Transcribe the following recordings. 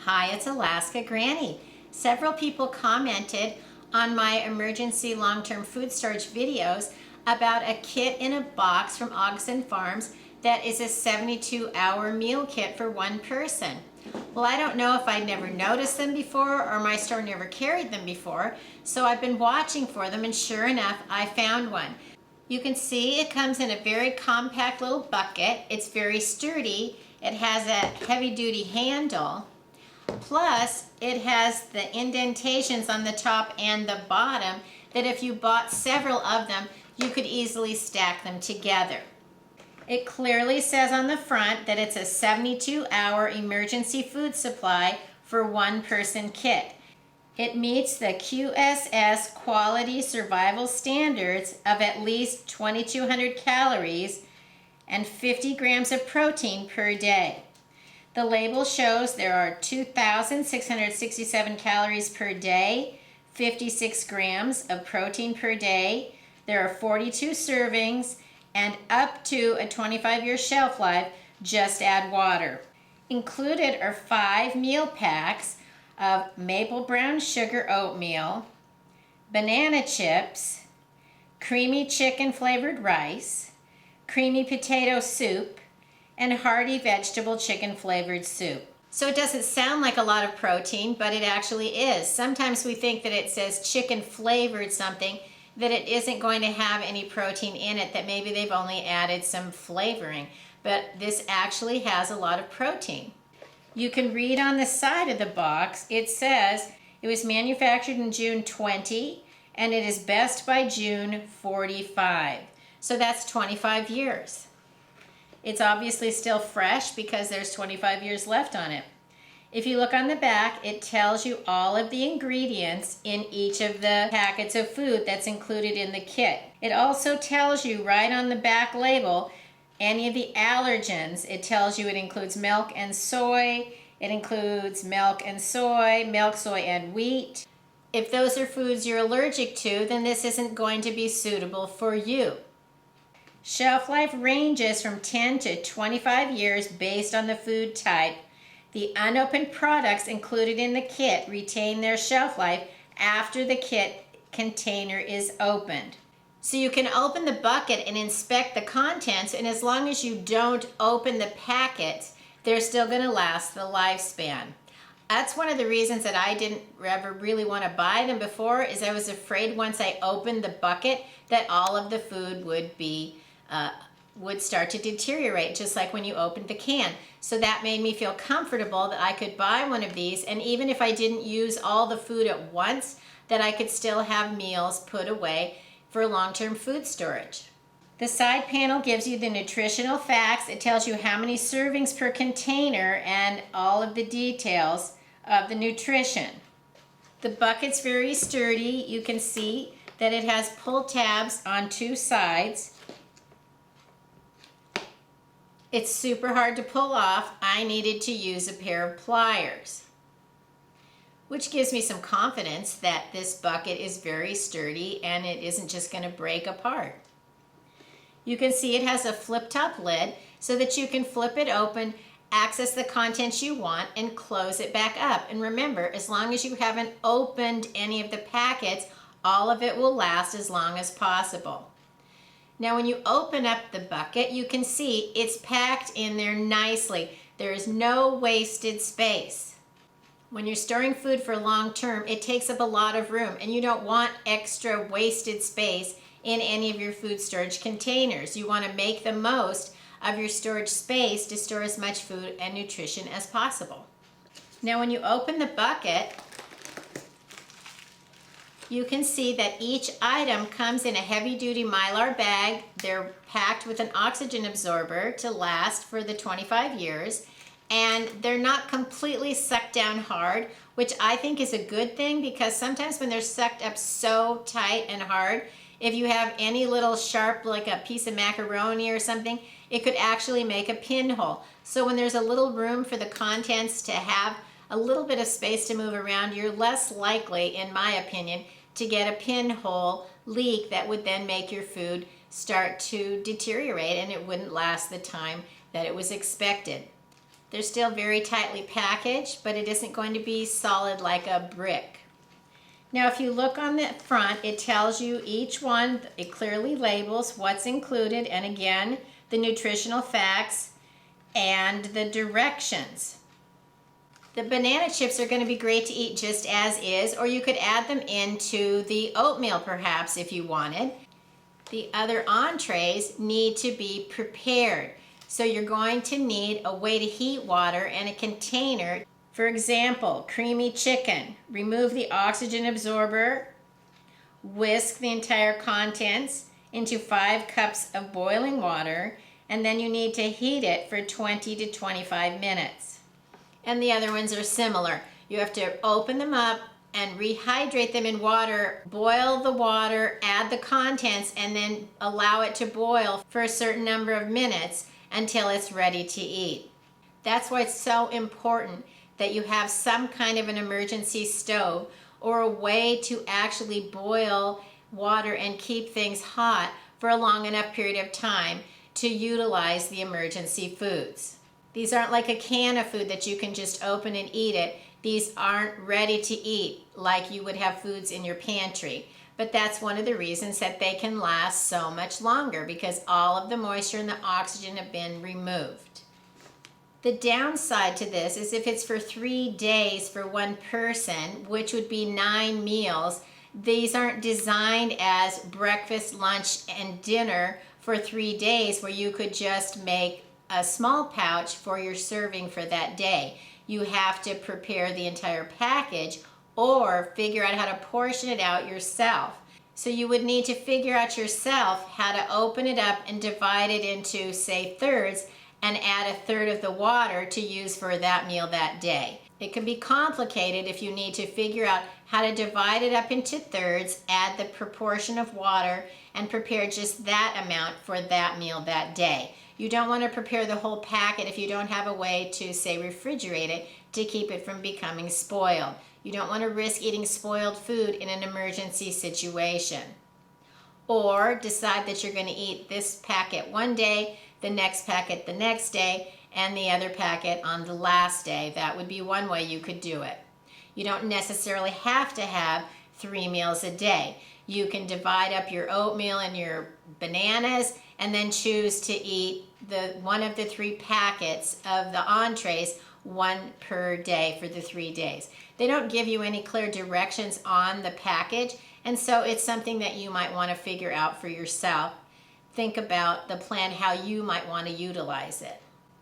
Hi, it's Alaska Granny. Several people commented on my emergency long-term food storage videos about a kit in a box from Augason Farms that is a 72-hour meal kit for one person. Well, I don't know if I'd never noticed them before or my store never carried them before, so I've been watching for them, and sure enough, I found one. You can see it comes in a very compact little bucket. It's very sturdy. It has a heavy-duty handle. Plus, it has the indentations on the top and the bottom that if you bought several of them, you could easily stack them together. It clearly says on the front that it's a 72-hour emergency food supply for one person kit. It meets the QSS quality survival standards of at least 2,200 calories and 50 grams of protein per day. The label shows there are 2,667 calories per day, 56 grams of protein per day. There are 42 servings and up to a 25-year shelf life. Just add water. Included are 5 meal packs of maple brown sugar oatmeal, banana chips, creamy chicken flavored rice, creamy potato soup, and hearty vegetable chicken flavored soup. So it doesn't sound like a lot of protein, but it actually is. Sometimes we think that it says chicken flavored something, that it isn't going to have any protein in it, that maybe they've only added some flavoring. But this actually has a lot of protein. You can read on the side of the box, it says it was manufactured in June 20 and it is best by June 45. So that's 25 years. It's obviously still fresh because there's 25 years left on it. If you look on the back, it tells you all of the ingredients in each of the packets of food that's included in the kit. It also tells you right on the back label any of the allergens. It tells you it includes milk and soy. It includes milk and soy, milk, soy, and wheat. If those are foods you're allergic to, then this isn't going to be suitable for you. Shelf life ranges from 10 to 25 years based on the food type. The unopened products included in the kit retain their shelf life after the kit container is opened. So you can open the bucket and inspect the contents, and as long as you don't open the packets, they're still going to last the lifespan. That's one of the reasons that I didn't ever really want to buy them before, is I was afraid once I opened the bucket that all of the food would start to deteriorate, just like when you opened the can. So that made me feel comfortable that I could buy one of these, and even if I didn't use all the food at once, that I could still have meals put away for long-term food storage. The side panel gives you the nutritional facts. It tells you how many servings per container and all of the details of the nutrition. The bucket's very sturdy. You can see that it has pull tabs on 2 sides. It's super hard to pull off. I needed to use a pair of pliers, which gives me some confidence that this bucket is very sturdy and it isn't just going to break apart. You can see it has a flip-top lid so that you can flip it open, access the contents you want, and close it back up. And remember, as long as you haven't opened any of the packets, all of it will last as long as possible. Now when you open up the bucket, you can see it's packed in there nicely. There is no wasted space. When you're storing food for long term, it takes up a lot of room, and you don't want extra wasted space in any of your food storage containers. You want to make the most of your storage space to store as much food and nutrition as possible. Now when you open the bucket, you can see that each item comes in a heavy-duty Mylar bag. They're packed with an oxygen absorber to last for the 25 years, and they're not completely sucked down hard, which I think is a good thing, because sometimes when they're sucked up so tight and hard, if you have any little sharp, like a piece of macaroni or something, it could actually make a pinhole. So when there's a little room for the contents to have a little bit of space to move around, you're less likely, in my opinion, to get a pinhole leak that would then make your food start to deteriorate and it wouldn't last the time that it was expected. They're still very tightly packaged, but it isn't going to be solid like a brick. Now, if you look on the front, it tells you each one, it clearly labels what's included, and again, the nutritional facts and the directions. The banana chips are going to be great to eat just as is, or you could add them into the oatmeal perhaps if you wanted. The other entrees need to be prepared. So you're going to need a way to heat water and a container. For example, creamy chicken. Remove the oxygen absorber, whisk the entire contents into 5 cups of boiling water, and then you need to heat it for 20 to 25 minutes. And the other ones are similar. You have to open them up and rehydrate them in water, boil the water, add the contents, and then allow it to boil for a certain number of minutes until it's ready to eat. That's why it's so important that you have some kind of an emergency stove or a way to actually boil water and keep things hot for a long enough period of time to utilize the emergency foods. These aren't like a can of food that you can just open and eat it. These aren't ready to eat like you would have foods in your pantry. But that's one of the reasons that they can last so much longer, because all of the moisture and the oxygen have been removed. The downside to this is if it's for 3 days for one person, which would be 9 meals, these aren't designed as breakfast, lunch, and dinner for 3 days where you could just make a small pouch for your serving for that day. You have to prepare the entire package or figure out how to portion it out yourself. So you would need to figure out yourself how to open it up and divide it into, say, thirds, and add 1/3 of the water to use for that meal that day. It can be complicated if you need to figure out how to divide it up into thirds, add the proportion of water, and prepare just that amount for that meal that day. You don't want to prepare the whole packet if you don't have a way to, say, refrigerate it to keep it from becoming spoiled. You don't want to risk eating spoiled food in an emergency situation. Or decide that you're going to eat this packet one day, the next packet the next day, and the other packet on the last day. That would be one way you could do it. You don't necessarily have to have 3 meals a day. You can divide up your oatmeal and your bananas and then choose to eat one of the 3 packets of the entrees, 1 per day for the 3 days. They don't give you any clear directions on the package, and so it's something that you might want to figure out for yourself. Think about the plan, how you might want to utilize it.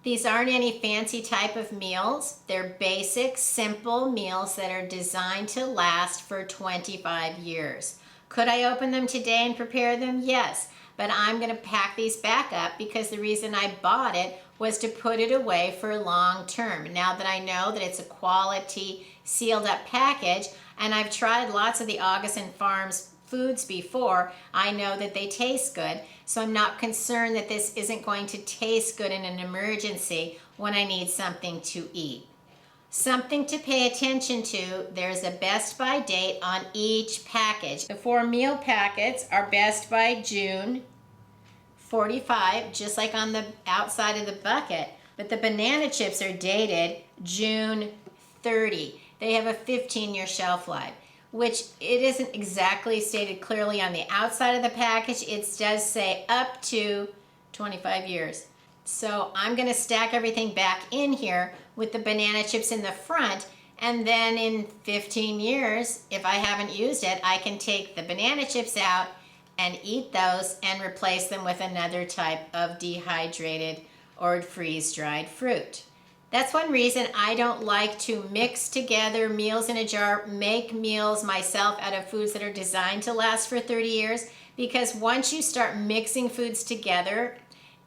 These aren't any fancy type of meals. They're basic, simple meals that are designed to last for 25 years. Could I open them today and prepare them? Yes, but I'm going to pack these back up because the reason I bought it was to put it away for long term. Now that I know that it's a quality sealed up package, and I've tried lots of the Augason Farms foods before, I know that they taste good, so I'm not concerned that this isn't going to taste good in an emergency when I need something to eat. Something to pay attention to, there's a best by date on each package. The 4 meal packets are best by June 45, just like on the outside of the bucket, but the banana chips are dated June 30. They have a 15-year shelf life, which it isn't exactly stated clearly on the outside of the package. It does say up to 25 years. So I'm going to stack everything back in here with the banana chips in the front, and then in 15 years, if I haven't used it, I can take the banana chips out and eat those and replace them with another type of dehydrated or freeze-dried fruit. That's one reason I don't like to mix together meals in a jar, make meals myself out of foods that are designed to last for 30 years, because once you start mixing foods together,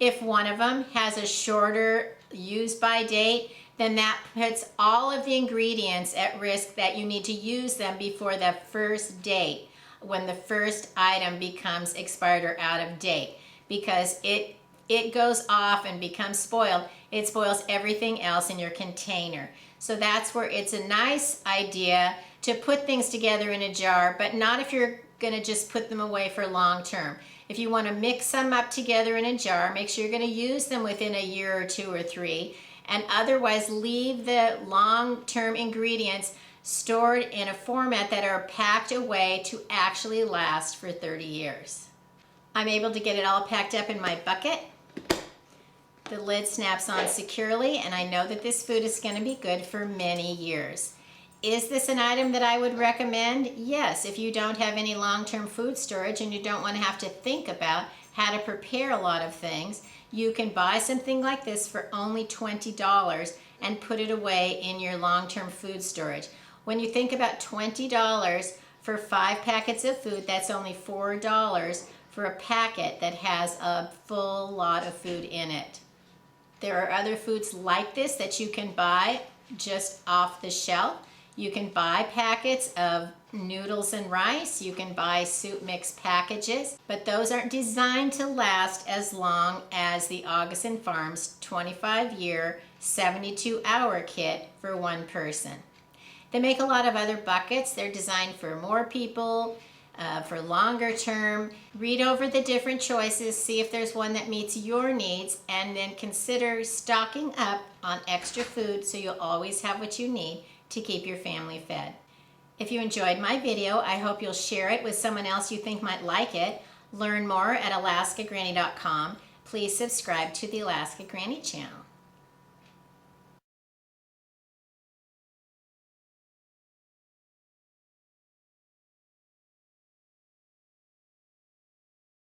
if one of them has a shorter use by date, then that puts all of the ingredients at risk that you need to use them before the first date, when the first item becomes expired or out of date, because it goes off and becomes spoiled. It spoils everything else in your container. So that's where it's a nice idea to put things together in a jar, but not if you're going to just put them away for long term. If you want to mix some up together in a jar, make sure you're going to use them within a year or 2 or 3, and otherwise leave the long-term ingredients stored in a format that are packed away to actually last for 30 years. I'm able to get it all packed up in my bucket. The lid snaps on securely, and I know that this food is going to be good for many years. Is this an item that I would recommend? Yes, if you don't have any long-term food storage and you don't want to have to think about how to prepare a lot of things, you can buy something like this for only $20 and put it away in your long-term food storage. When you think about $20 for 5 packets of food, that's only $4 for a packet that has a full lot of food in it. There are other foods like this that you can buy just off the shelf. You can buy packets of noodles and rice. You can buy soup mix packages, but those aren't designed to last as long as the Augason Farms 25-year, 72-hour kit for one person. They make a lot of other buckets. They're designed for more people, for longer term. Read over the different choices, see if there's one that meets your needs, and then consider stocking up on extra food so you'll always have what you need to keep your family fed. If you enjoyed my video, I hope you'll share it with someone else you think might like it. Learn more at alaskagranny.com. Please subscribe to the Alaska Granny channel.